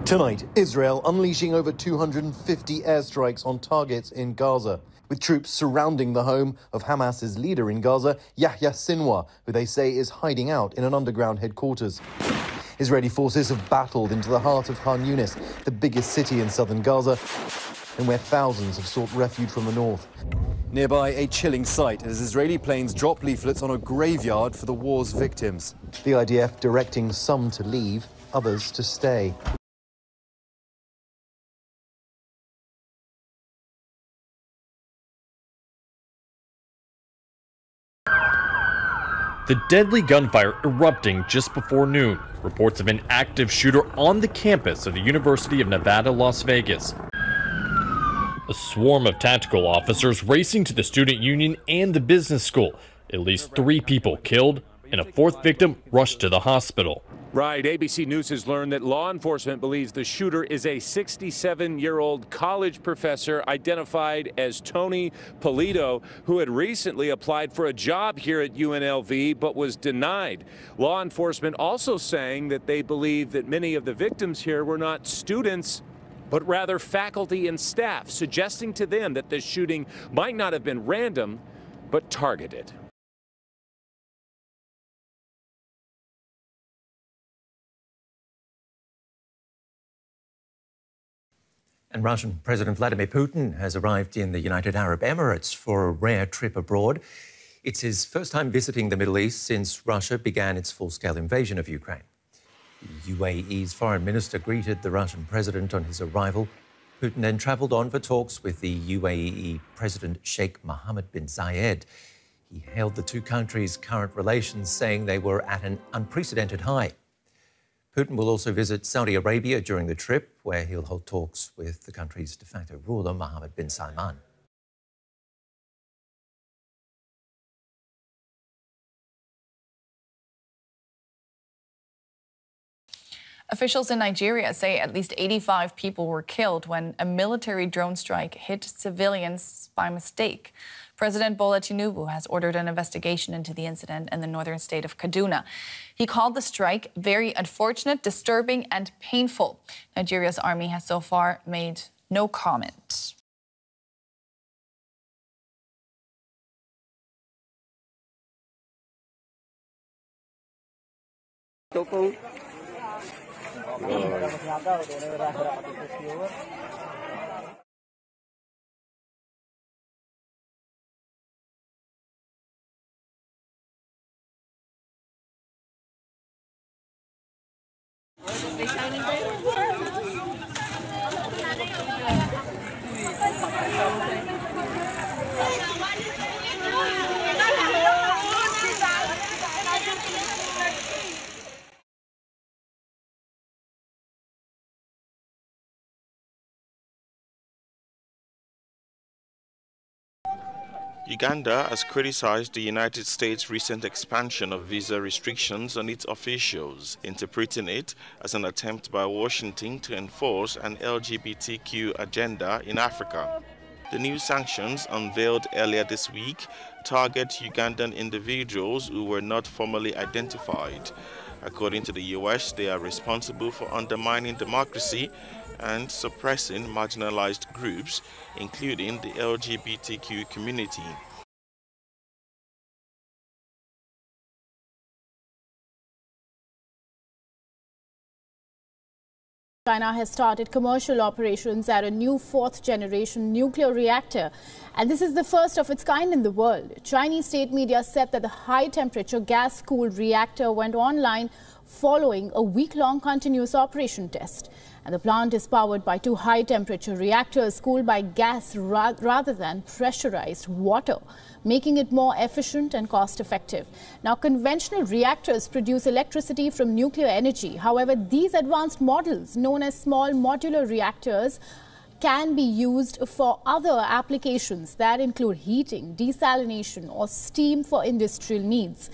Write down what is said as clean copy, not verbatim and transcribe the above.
Tonight, Israel unleashing over 250 airstrikes on targets in Gaza, with troops surrounding the home of Hamas's leader in Gaza, Yahya Sinwar, who they say is hiding out in an underground headquarters. Israeli forces have battled into the heart of Khan Yunis, the biggest city in southern Gaza, and where thousands have sought refuge from the north. Nearby, a chilling sight as Israeli planes drop leaflets on a graveyard for the war's victims. The IDF directing some to leave, others to stay. The deadly gunfire erupting just before noon. Reports of an active shooter on the campus of the University of Nevada, Las Vegas. A swarm of tactical officers racing to the student union and the business school. At least 3 people killed and a 4th victim rushed to the hospital. Right. ABC News has learned that law enforcement believes the shooter is a 67-year-old college professor identified as Tony Polito, who had recently applied for a job here at UNLV but was denied. Law enforcement also saying that they believe that many of the victims here were not students, but rather faculty and staff, suggesting to them that the shooting might not have been random, but targeted. And Russian President Vladimir Putin has arrived in the United Arab Emirates for a rare trip abroad. It's his first time visiting the Middle East since Russia began its full-scale invasion of Ukraine. The UAE's foreign minister greeted the Russian president on his arrival. Putin then travelled on for talks with the UAE President Sheikh Mohammed bin Zayed. He hailed the two countries' current relations, saying they were at an unprecedented high. Putin will also visit Saudi Arabia during the trip, where he'll hold talks with the country's de facto ruler, Mohammed bin Salman. Officials in Nigeria say at least 85 people were killed when a military drone strike hit civilians by mistake. President Bola Tinubu has ordered an investigation into the incident in the northern state of Kaduna. He called the strike very unfortunate, disturbing and painful. Nigeria's army has so far made no comment. Uganda has criticized the United States' recent expansion of visa restrictions on its officials, interpreting it as an attempt by Washington to enforce an LGBTQ agenda in Africa. The new sanctions, unveiled earlier this week, target Ugandan individuals who were not formally identified. According to the US, they are responsible for undermining democracy and suppressing marginalized groups, including the LGBTQ community. China has started commercial operations at a new 4th-generation nuclear reactor, and this is the first of its kind in the world. Chinese state media said that the high-temperature gas-cooled reactor went online following a week-long continuous operation test. And the plant is powered by 2 high-temperature reactors cooled by gas rather than pressurized water, making it more efficient and cost-effective. Now, conventional reactors produce electricity from nuclear energy. However, these advanced models, known as small modular reactors, can be used for other applications that include heating, desalination, or steam for industrial needs.